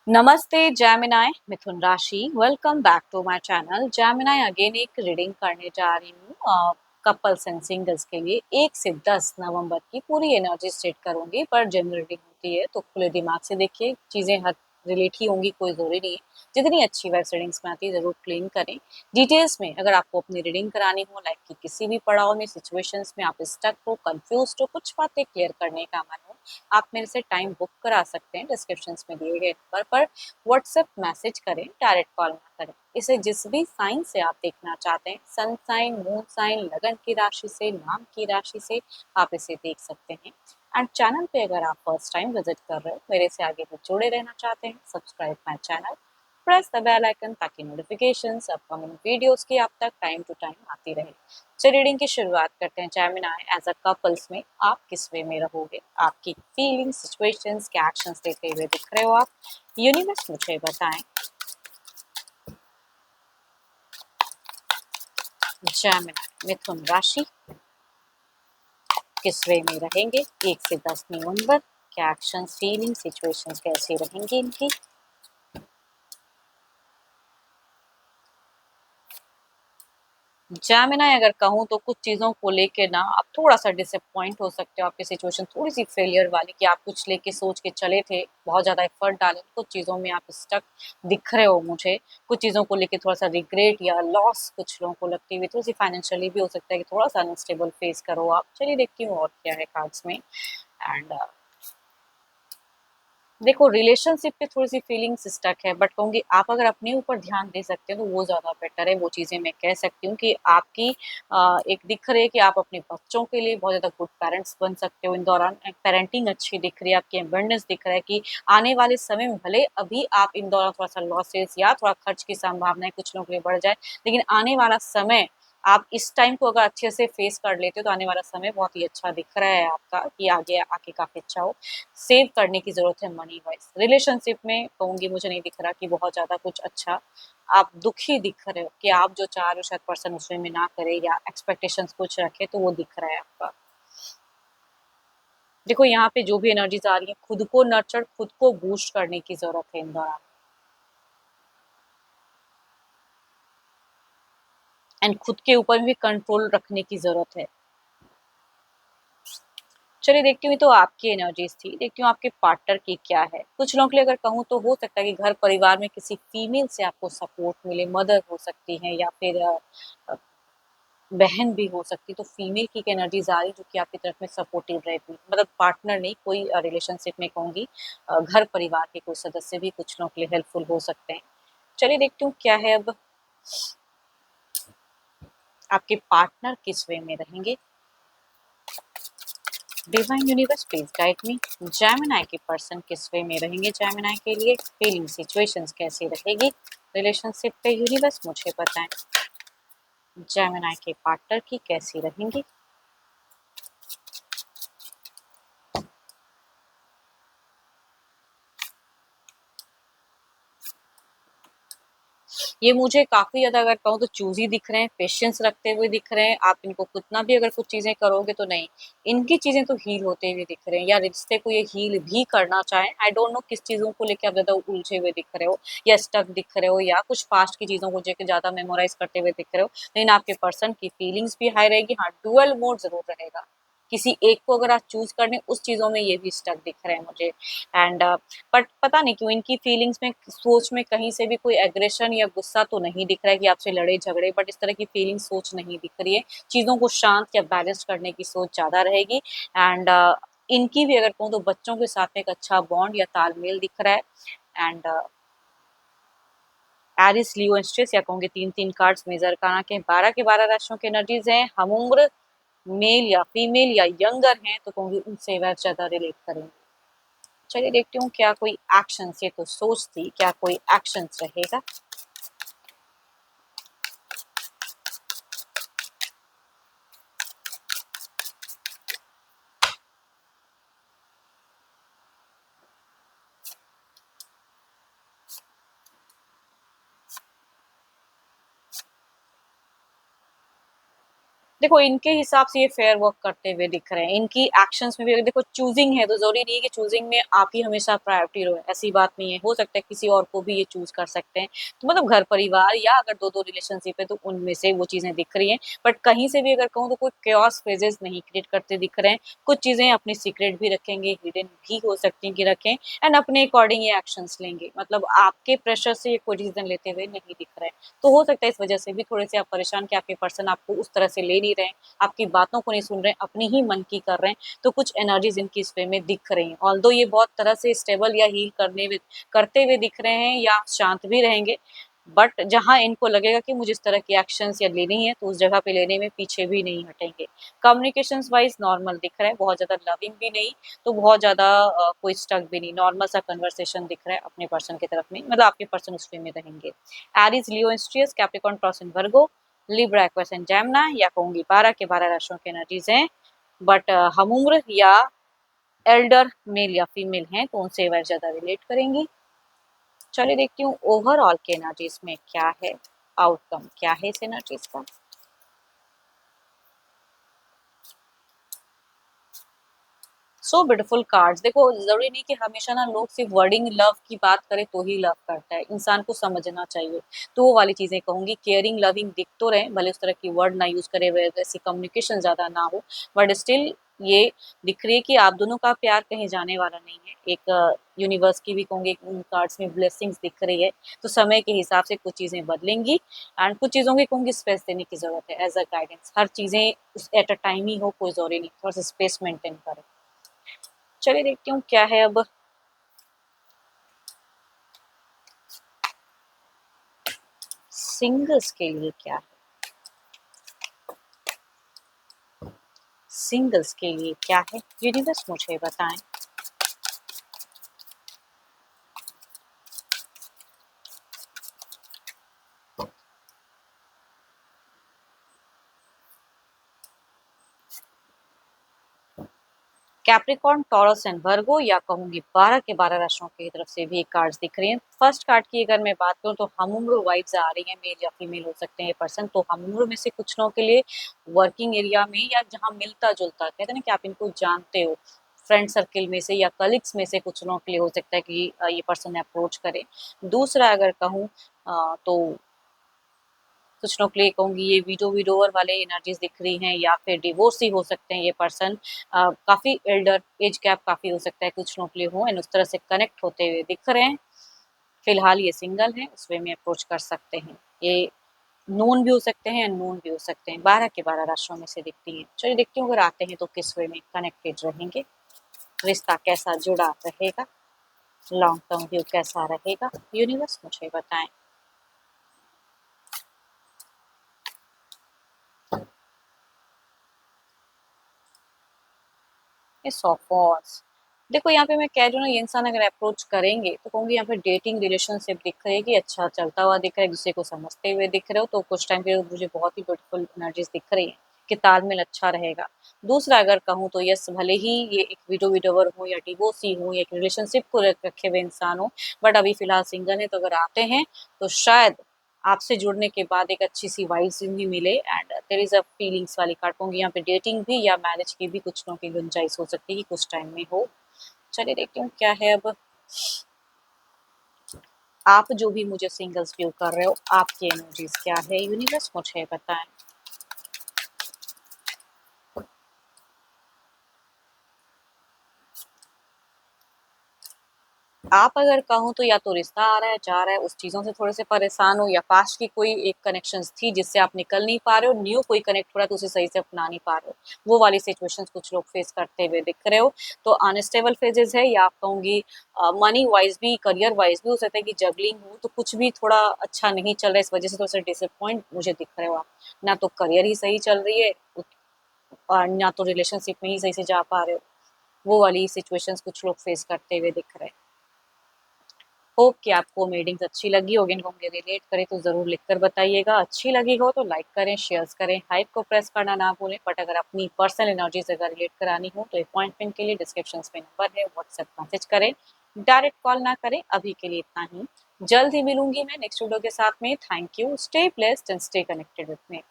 नमस्ते जेमिनाई मिथुन राशि। Welcome back to my channel Gemini. Again एक रीडिंग करने जा रही हूँ कपल्स एंड सिंगल्स के लिए 1 से 10 नवंबर की पूरी एनर्जी सेट करूंगी, पर जनरल रीडिंग होती है तो खुले दिमाग से देखिए, चीजें हर रिलेट ही होंगी, कोई जरूरी नहीं है। जितनी अच्छी वेब रीडिंग्स में आती है जरूर क्लेम करें। डिटेल्स में अगर आपको अपनी रीडिंग करानी हो, लाइफ की किसी भी पड़ाव में, सिचुएशंस में आप स्टक हो, कंफ्यूज हो, कुछ बातें क्लियर करने का मन हो, आप मेरे से टाइम बुक करा सकते हैं। डिस्क्रिप्शन में दिए गए नंबर पर व्हाट्सएप मैसेज करें, डायरेक्ट कॉल ना करें। इसे जिस भी साइन से आप देखना चाहते हैं, सन साइन, मून साइन, लगन की राशि से, नाम की राशि से, आप इसे देख सकते हैं। एंड चैनल पे अगर आप फर्स्ट टाइम विजिट कर रहे हो, मेरे से आगे भी जुड़े रहना चाहते हैं, subscribe my channel, press the bell icon ताकि नोटिफिकेशंस अपकमिंग वीडियोस की आप तक टाइम टू टाइम आती रहे। चलिए रीडिंग की शुरुआत करते हैं। जेमिनी, एज अ कपल्स में आप किस वे में रहोगे, आपकी फीलिंग्स, सिचुएशंस, क्या एक्शंस लेते हुए दिख रहे हो आप, यूनिवर्स मुझे बताएं। जेमिनी मिथुन राशि, किस वे में रहेंगे 1 से 10 नवंबर, क्या एक्शंस, फीलिंग, सिचुएशंस कैसी रहेंगी इनकी। जेमिनी, अगर कहूँ तो कुछ चीज़ों को लेके ना आप थोड़ा-सा डिसअपॉइंट हो सकते हो। आपकी सिचुएशन थोड़ी-सी फेलियर वाली, कि आप कुछ लेके सोच के चले थे, बहुत ज़्यादा एफर्ट डाले, कुछ चीज़ों में आप स्टक दिख रहे हो मुझे। कुछ चीज़ों को लेके थोड़ा-सा रिग्रेट या लॉस कुछ लोगों को लगती हुई, थोड़ी-सी फाइनेंशियली भी हो सकता है कि थोड़ा-सा अनस्टेबल फेस करो आप। चलिए देखती हूँ और क्या है कार्ड्स में। एंड देखो, रिलेशनशिप पे थोड़ी-सी फीलिंग्स स्टक है, बट कहूँगी आप अगर अपने ऊपर ध्यान दे सकते हो तो वो ज़्यादा बेटर है। वो चीज़ें मैं कह सकती हूँ कि आपकी एक दिख रही है कि आप अपने बच्चों के लिए बहुत ज़्यादा गुड पेरेंट्स बन सकते हो इन दौरान। पेरेंटिंग अच्छी दिख रही है, आपकी अबंडेंस दिख रहा है कि आने वाले समय में भले अभी आप इन दौरान थोड़ा-सा लॉसेस या थोड़ा खर्च की संभावनाएँ कुछ लोगों के लिए बढ़ जाए, लेकिन आने वाला समय आप इस टाइम को अगर अच्छे से फेस कर लेते हो तो आने वाला समय बहुत ही अच्छा दिख रहा है आपका, कि आगे आके काफ़ी अच्छा हो। सेव करने की ज़रूरत है मनी वाइज़। रिलेशनशिप में कहूँगी मुझे नहीं दिख रहा कि बहुत ज़्यादा कुछ अच्छा, आप दुखी दिख रहे हो कि आप जो चाह रहे हो शायद पर्सन उसमें में ना करे या एक्सपेक्टेशंस कुछ रखे, तो वो दिख रहा है आपका। देखो, यहाँ पे जो भी एनर्जीज़ आ रही है, खुद को नर्चर, खुद को बूस्ट करने की ज़रूरत है इन दौरान, एंड खुद के ऊपर भी कंट्रोल रखने की ज़रूरत है। चलिए देखती हूँ, ये तो आपकी एनर्जीज थी, देखती हूँ आपके पार्टनर की क्या है। कुछ लोगों के लिए अगर कहूँ तो हो सकता है कि घर परिवार में किसी फीमेल से आपको सपोर्ट मिले, मदर हो सकती है या फिर अ, बहन भी हो सकती है। तो फीमेल की एनर्जीज आ रही जो कि आपकी तरफ में सपोर्टिव रहती, मतलब पार्टनर नहीं, कोई रिलेशनशिप में कहूँगी घर परिवार के कोई सदस्य भी कुछ लोगों के लिए हेल्पफुल हो सकते हैं। चलिए देखती हूँ क्या है अब, आपके पार्टनर किस वे में रहेंगे। Divine universe please guide me. Gemini के पर्सन किस वे में रहेंगे, जेमिनी के लिए फीलिंग, सिचुएशंस कैसी रहेगी रिलेशनशिप पे, यूनिवर्स मुझे बताएं। जेमिनी के पार्टनर की कैसी रहेंगी। ये मुझे काफ़ी ज़्यादा अगर कहूँ तो चूज़ी दिख रहे हैं, पेशेंस रखते हुए दिख रहे हैं। आप इनको कितना भी अगर कुछ चीज़ें करोगे तो नहीं, इनकी चीज़ें तो हील होते हुए दिख रहे हैं, या रिश्ते को ये हील भी करना चाहें। आई डोंट नो किस चीज़ों को लेके आप ज़्यादा उलझे हुए दिख रहे हो, या स्टक दिख रहे हो, या कुछ पास्ट की चीज़ों को लेके ज़्यादा मेमोराइज़ करते हुए दिख रहे हो। लेकिन आपके पर्सन की फीलिंग्स भी हाई रहेगी। हाँ, डुअल मोड ज़रूर रहेगा। किसी एक को अगर आप चूज़ कर लें, उस चीज़ों में ये भी स्टक दिख रहे हैं मुझे। एंड बट पता नहीं क्यों इनकी फीलिंग्स में, सोच में कहीं से भी कोई एग्रेशन या गुस्सा तो नहीं दिख रहा है कि आपसे लड़े झगड़े, बट इस तरह की फीलिंग सोच नहीं दिख रही है। चीज़ों को शांत या बैलेंस करने की सोच ज़्यादा रहेगी। एंड इनकी भी अगर कहूँ तो बच्चों के साथ में एक अच्छा बॉन्ड या तालमेल दिख रहा है। And Aries, Leo and stress, या कहूँगी 3-3 कार्ड्स मेजर करना के 12 के 12 राशियों की एनर्जीज हैं। हम उम्र मेल या फीमेल या यंगर हैं तो कहूँगी उनसे वह ज़्यादा रिलेट करेंगे। चलिए देखती हूँ क्या कोई एक्शन, ये तो सोच थी, क्या कोई एक्शन रहेगा। देखो इनके हिसाब से ये फेयर वर्क करते हुए दिख रहे हैं। इनकी एक्शंस में भी अगर देखो चूजिंग है तो जरूरी नहीं है कि चूजिंग में आप ही हमेशा प्रायोरिटी रहो, ऐसी बात नहीं है। हो सकता है किसी और को भी ये चूज कर सकते हैं। तो मतलब घर परिवार या अगर दो दो रिलेशनशिप है तो उनमें से वो चीजें दिख रही हैं। बट कहीं से भी अगर कहूँ तो कोई chaos फेजेस नहीं क्रिएट करते दिख रहे हैं। कुछ चीजें अपनी सीक्रेट भी रखेंगे, हिडन भी हो सकती है कि रखें, एंड अपने अकॉर्डिंग ये एक्शंस लेंगे। मतलब आपके प्रेशर से ये कोई डिसीजन लेते हुए नहीं दिख रहे हैं। तो हो सकता है इस वजह से भी थोड़े से आप परेशान कि आपके पर्सन आपको उस तरह से ले नहीं रहे हैं, आपकी बातों को नहीं सुन रहे हैं, अपनी ही मन की कर रहे हैं। तो कुछ एनर्जीज इनकी इस वे में दिख रही हैं। ऑल्दो ये बहुत तरह से स्टेबल या हील करते हुए दिख रहे हैं या शांत भी रहेंगे, बट जहाँ इनको लगेगा कि मुझे इस तरह की एक्शंस या लेनी है तो उस जगह पे लेने में पीछे भी नहीं हटेंगे। कम्युनिकेशंस वाइज नॉर्मल दिख रहा है, बहुत ज़्यादा लविंग भी नहीं, तो बहुत ज़्यादा कोई स्टक भी नहीं, नॉर्मल सा कन्वर्सेशन दिख रहा है अपने पर्सन की तरफ में, मतलब आपके पर्सन उस वे में रहेंगे। एरीज, लियो, स्ट्रियस, Capricorn, Taurus and Virgo, Libra, Aquarius and Gemini, या कहूंगी 12 के 12 राशियों की एनर्जीज हैं। बट हम उम्र या एल्डर मेल या फीमेल हैं तो उनसे वह ज्यादा रिलेट करेंगी। चलिए देखती हूँ ओवरऑल के एनर्जीज में क्या है, आउटकम क्या है इस एनर्जीज का। So beautiful cards. देखो जरूरी नहीं कि हमेशा ना लोग सिर्फ वर्डिंग लव की बात करें तो ही लव करता है, इंसान को समझना चाहिए। तो वो वाली चीजें कहूंगी, केयरिंग लविंग दिख तो रहे, भले उस तरह की वर्ड ना यूज करे, वैसे कम्युनिकेशन ज्यादा ना हो, बट स्टिल ये दिख रही है कि आप दोनों का प्यार कहीं जाने वाला नहीं है। एक यूनिवर्स की भी कहूंगी उन कार्ड्स में ब्लेसिंग्स दिख रही है। तो समय के हिसाब से कुछ चीजें बदलेंगी, एंड कुछ चीजों की कहूंगी स्पेस देने की जरूरत है एज अ गाइडेंस। हर चीजें एट अ टाइम ही हो कोई जरूरी नहीं, थोड़ा सा स्पेस मेंटेन करें। चलिए देखती हूँ क्या है अब। सिंगल्स के लिए क्या है, सिंगल्स के लिए क्या है, यूनिवर्स मुझे बताएं। कैप्रिकॉर्न, टॉरस एंड वर्गो, या कहूंगी 12 के 12 राशियों की तरफ से भी कार्ड्स दिख रही हैं। फर्स्ट कार्ड की अगर मैं बात करूं तो हम उम्र वाइब्स आ रही हैं, मेल या फीमेल हो सकते हैं ये पर्सन। तो हम उम्र में से कुछ लोगों के लिए वर्किंग एरिया में या जहां मिलता जुलता, कहते हैं ना कि आप इनको जानते हो, फ्रेंड सर्किल में से या कलीग्स में से कुछ लोगों के लिए हो सकता है कि ये पर्सन अप्रोच करे। दूसरा अगर कहूँ तो कुछ लोग के लिए कहूंगी ये विडोवर वाले एनर्जीज दिख रही हैं, या फिर डिवोर्स ही हो सकते हैं ये पर्सन। काफी एल्डर एज गैप काफी हो सकता है कुछ लोग के लिए हो, एंड उस तरह से कनेक्ट होते हुए दिख रहे हैं। फिलहाल ये सिंगल है, उस वे में अप्रोच कर सकते हैं। ये नोन भी हो सकते हैं, अननोन भी हो सकते हैं। 12 के 12 राशियों में से दिखती हैं। चलिए देखती हूँ अगर आते हैं तो किस वे में कनेक्टेड रहेंगे, रिश्ता कैसा जुड़ा रहेगा, लॉन्ग टर्म व्यू कैसा रहेगा, यूनिवर्स मुझे बताएं। It's of course. देखो यहाँ पे मैं कह रही हूँ ना, ये इंसान अगर अप्रोच करेंगे तो कहूँगी यहाँ पे डेटिंग रिलेशनशिप दिख रही है कि अच्छा चलता हुआ दिख रहा है, एक दूसरे को समझते हुए दिख रहे हो, तो कुछ टाइम पे मुझे बहुत ही ब्यूटीफुल एनर्जीज दिख रही है कि तालमेल अच्छा रहेगा। दूसरा अगर कहूँ तो यस, भले ही ये एक विडोवर हो या डिवोर्सी हो या एक रिलेशनशिप को रखे हुए इंसान हो, बट अभी फिलहाल सिंगल है। तो अगर आते हैं तो शायद आपसे जुड़ने के बाद एक अच्छी सी वाइब्स भी मिले, and there is a feelings वाली कार्ड होंगी यहाँ पे। डेटिंग भी या मैरिज की भी कुछ लोगों की गुंजाइश हो सकती है कि कुछ टाइम में हो। चलिए देखती हूँ क्या है अब। आप जो भी मुझे सिंगल्स व्यू कर रहे हो, आपकी एनर्जीज क्या है, यूनिवर्स मुझे बताएं। आप अगर कहूँ तो या तो रिश्ता आ रहा है जा रहा है, उस चीज़ों से थोड़े से परेशान हो, या पास्ट की कोई एक कनेक्शंस थी जिससे आप निकल नहीं पा रहे हो, न्यू कोई कनेक्ट हो रहा है तो उसे सही से अपना नहीं पा रहे हो, वो वाली सिचुएशंस कुछ लोग फेस करते हुए दिख रहे हो। तो अनस्टेबल फेजेस है, या आप कहूँगी मनी वाइज भी, करियर वाइज भी हो सकता है कि जगलिंग हो, तो कुछ भी थोड़ा अच्छा नहीं चल रहा है, इस वजह से थोड़ा सा डिसअपॉइंट मुझे दिख रहे हो आप। ना तो करियर ही सही चल रही है और ना तो रिलेशनशिप में ही सही से जा पा रहे हो, वो वाली सिचुएशंस कुछ लोग फेस करते हुए दिख रहे हैं। होप कि आपको मीटिंग्स अच्छी लगी होगी, इनको मुझे रिलेट करें तो ज़रूर लिखकर बताइएगा। अच्छी लगी हो तो लाइक करें, शेयर्स करें, हाइप को प्रेस करना ना भूलें। बट अगर अपनी पर्सनल एनर्जीज अगर रिलेट करानी हो तो अपॉइंटमेंट के लिए डिस्क्रिप्शन में नंबर है, व्हाट्सएप मैसेज करें, डायरेक्ट कॉल ना करें। अभी के लिए इतना ही, जल्द ही मिलूंगी मैं नेक्स्ट वीडियो के साथ में। Thank you, stay blessed and stay connected with me.